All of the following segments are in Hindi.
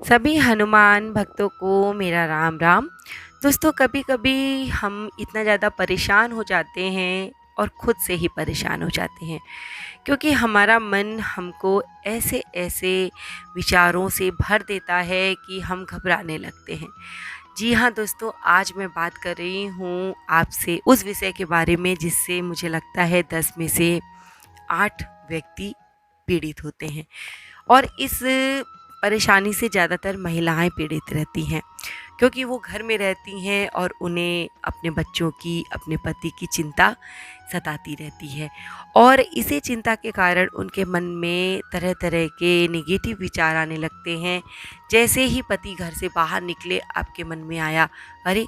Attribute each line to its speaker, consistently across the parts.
Speaker 1: सभी हनुमान भक्तों को मेरा राम राम। दोस्तों, कभी कभी हम इतना ज़्यादा परेशान हो जाते हैं और ख़ुद से ही परेशान हो जाते हैं, क्योंकि हमारा मन हमको ऐसे ऐसे विचारों से भर देता है कि हम घबराने लगते हैं। जी हाँ दोस्तों, आज मैं बात कर रही हूँ आपसे उस विषय के बारे में जिससे मुझे लगता है 10 में से 8 व्यक्ति पीड़ित होते हैं। और इस परेशानी से ज़्यादातर महिलाएं पीड़ित रहती हैं, क्योंकि वो घर में रहती हैं और उन्हें अपने बच्चों की, अपने पति की चिंता सताती रहती है। और इसी चिंता के कारण उनके मन में तरह तरह के नेगेटिव विचार आने लगते हैं। जैसे ही पति घर से बाहर निकले, आपके मन में आया, अरे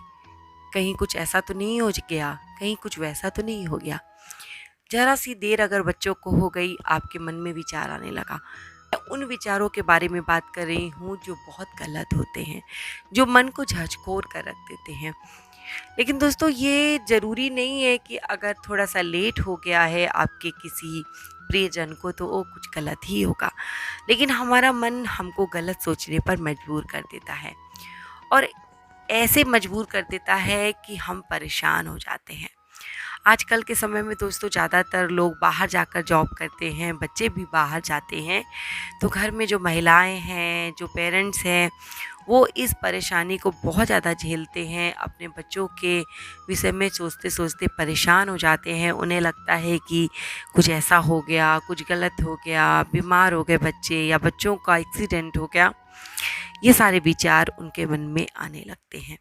Speaker 1: कहीं कुछ ऐसा तो नहीं हो गया, कहीं कुछ वैसा तो नहीं हो गया। ज़रा सी देर अगर बच्चों को हो गई, आपके मन में विचार आने लगा। मैं उन विचारों के बारे में बात कर रही हूँ जो बहुत गलत होते हैं, जो मन को झकझोर कर रख देते हैं। लेकिन दोस्तों, ये ज़रूरी नहीं है कि अगर थोड़ा सा लेट हो गया है आपके किसी प्रियजन को तो वो कुछ गलत ही होगा। लेकिन हमारा मन हमको गलत सोचने पर मजबूर कर देता है, और ऐसे मजबूर कर देता है कि हम परेशान हो जाते हैं। आजकल के समय में दोस्तों, ज़्यादातर लोग बाहर जाकर जॉब करते हैं, बच्चे भी बाहर जाते हैं, तो घर में जो महिलाएं हैं, जो पेरेंट्स हैं, वो इस परेशानी को बहुत ज़्यादा झेलते हैं। अपने बच्चों के विषय में सोचते सोचते परेशान हो जाते हैं। उन्हें लगता है कि कुछ ऐसा हो गया, कुछ गलत हो गया, बीमार हो गए बच्चे, या बच्चों का एक्सीडेंट हो गया। ये सारे विचार उनके मन में आने लगते हैं।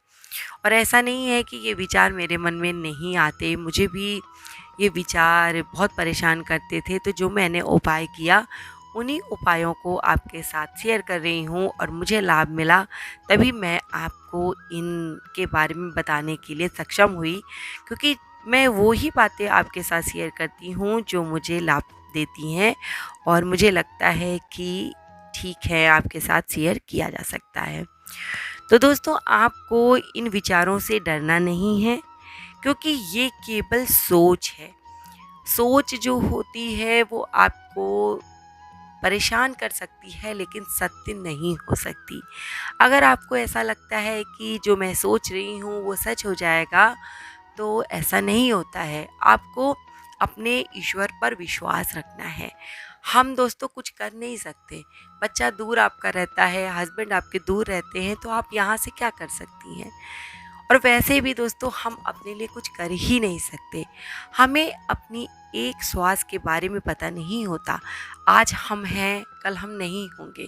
Speaker 1: और ऐसा नहीं है कि ये विचार मेरे मन में नहीं आते, मुझे भी ये विचार बहुत परेशान करते थे। तो जो मैंने उपाय किया, उन्हीं उपायों को आपके साथ शेयर कर रही हूँ, और मुझे लाभ मिला, तभी मैं आपको इनके बारे में बताने के लिए सक्षम हुई। क्योंकि मैं वो ही बातें आपके साथ शेयर करती हूँ जो मुझे लाभ देती हैं, और मुझे लगता है कि ठीक है, आपके साथ शेयर किया जा सकता है। तो दोस्तों, आपको इन विचारों से डरना नहीं है, क्योंकि ये केवल सोच है। सोच जो होती है वो आपको परेशान कर सकती है, लेकिन सत्य नहीं हो सकती। अगर आपको ऐसा लगता है कि जो मैं सोच रही हूँ वो सच हो जाएगा, तो ऐसा नहीं होता है। आपको अपने ईश्वर पर विश्वास रखना है। हम दोस्तों कुछ कर नहीं सकते। बच्चा दूर आपका रहता है, हस्बैंड आपके दूर रहते हैं, तो आप यहाँ से क्या कर सकती हैं। और वैसे भी दोस्तों, हम अपने लिए कुछ कर ही नहीं सकते। हमें अपनी एक श्वास के बारे में पता नहीं होता। आज हम हैं, कल हम नहीं होंगे।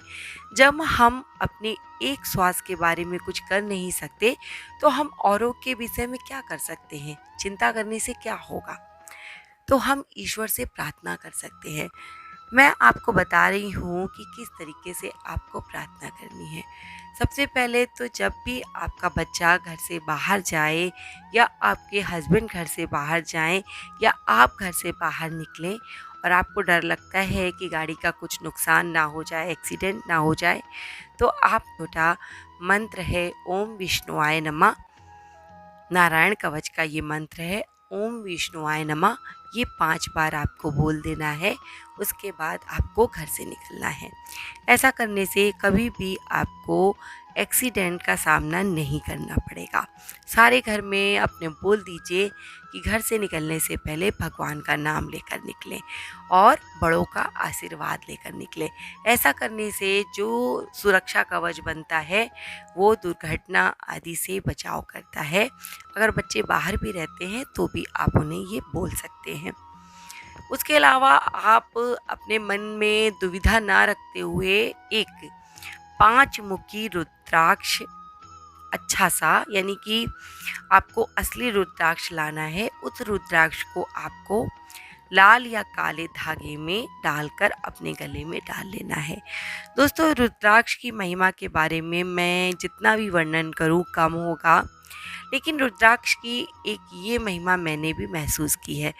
Speaker 1: जब हम अपने एक श्वास के बारे में कुछ कर नहीं सकते, तो हम औरों के विषय में क्या कर सकते हैं। चिंता करने से क्या होगा। तो हम ईश्वर से प्रार्थना कर सकते हैं। मैं आपको बता रही हूँ कि किस तरीके से आपको प्रार्थना करनी है। सबसे पहले तो जब भी आपका बच्चा घर से बाहर जाए, या आपके हस्बैंड घर से बाहर जाएं, या आप घर से बाहर निकलें, और आपको डर लगता है कि गाड़ी का कुछ नुकसान ना हो जाए, एक्सीडेंट ना हो जाए, तो आप छोटा मंत्र है, ओम विष्णुआय नमः। नारायण कवच का ये मंत्र है, ओम विष्णुआय नमः। ये 5 बार आपको बोल देना है। उसके बाद आपको घर से निकलना है। ऐसा करने से कभी भी आपको एक्सीडेंट का सामना नहीं करना पड़ेगा। सारे घर में अपने बोल दीजिए कि घर से निकलने से पहले भगवान का नाम लेकर निकलें, और बड़ों का आशीर्वाद लेकर निकलें। ऐसा करने से जो सुरक्षा कवच बनता है, वो दुर्घटना आदि से बचाव करता है। अगर बच्चे बाहर भी रहते हैं तो भी आप उन्हें ये बोल सकते हैं। उसके अलावा आप अपने मन में दुविधा ना रखते हुए एक 5 मुखी रुद्राक्ष, अच्छा सा, यानी कि आपको असली रुद्राक्ष लाना है। उस रुद्राक्ष को आपको लाल या काले धागे में डालकर अपने गले में डाल लेना है। दोस्तों, रुद्राक्ष की महिमा के बारे में मैं जितना भी वर्णन करूं कम होगा, लेकिन रुद्राक्ष की एक ये महिमा मैंने भी महसूस की है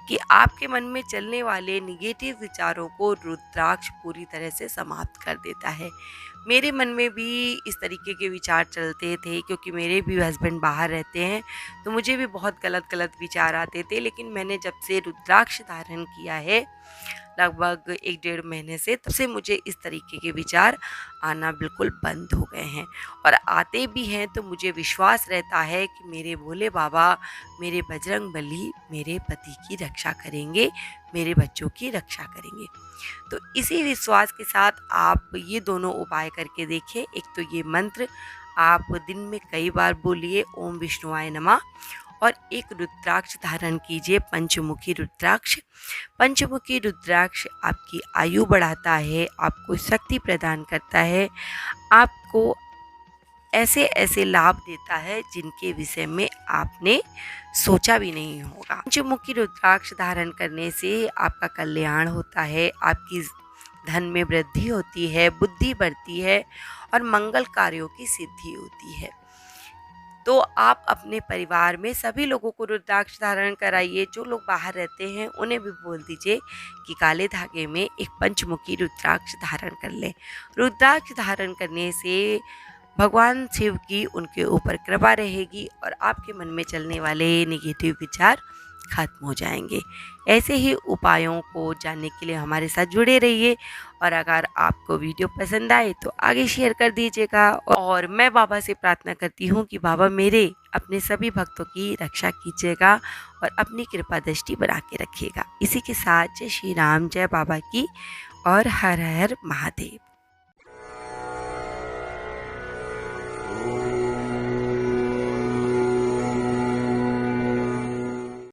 Speaker 1: कि आपके मन में चलने वाले निगेटिव विचारों को रुद्राक्ष पूरी तरह से समाप्त कर देता है। मेरे मन में भी इस तरीके के विचार चलते थे, क्योंकि मेरे भी हस्बैंड बाहर रहते हैं, तो मुझे भी बहुत गलत गलत विचार आते थे। लेकिन मैंने जब से रुद्राक्ष धारण किया है, लगभग 1 डेढ़ महीने से, तब से मुझे इस तरीके के विचार आना बिल्कुल बंद हो गए हैं। और आते भी हैं तो मुझे विश्वास रहता है कि मेरे भोले बाबा, मेरे बजरंगबली मेरे पति की रक्षा करेंगे, मेरे बच्चों की रक्षा करेंगे। तो इसी विश्वास के साथ आप ये दोनों उपाय करके देखिए। एक तो ये मंत्र आप दिन में कई बार बोलिए, ओम विष्णुआय नमः। और एक रुद्राक्ष धारण कीजिए, पंचमुखी रुद्राक्ष। पंचमुखी रुद्राक्ष आपकी आयु बढ़ाता है, आपको शक्ति प्रदान करता है, आपको ऐसे ऐसे लाभ देता है जिनके विषय में आपने सोचा भी नहीं होगा। पंचमुखी रुद्राक्ष धारण करने से आपका कल्याण होता है, आपकी धन में वृद्धि होती है, बुद्धि बढ़ती है और मंगल कार्यों की सिद्धि होती है। तो आप अपने परिवार में सभी लोगों को रुद्राक्ष धारण कराइए। जो लोग बाहर रहते हैं उन्हें भी बोल दीजिए कि काले धागे में एक पंचमुखी रुद्राक्ष धारण कर लें। रुद्राक्ष धारण करने से भगवान शिव की उनके ऊपर कृपा रहेगी और आपके मन में चलने वाले नेगेटिव विचार खत्म हो जाएंगे। ऐसे ही उपायों को जानने के लिए हमारे साथ जुड़े रहिए। और अगर आपको वीडियो पसंद आए तो आगे शेयर कर दीजिएगा। और मैं बाबा से प्रार्थना करती हूँ कि बाबा मेरे अपने सभी भक्तों की रक्षा कीजिएगा और अपनी कृपा दृष्टि बना के रखिएगा। इसी के साथ जय श्री राम, जय बाबा की, और हर हर महादेव।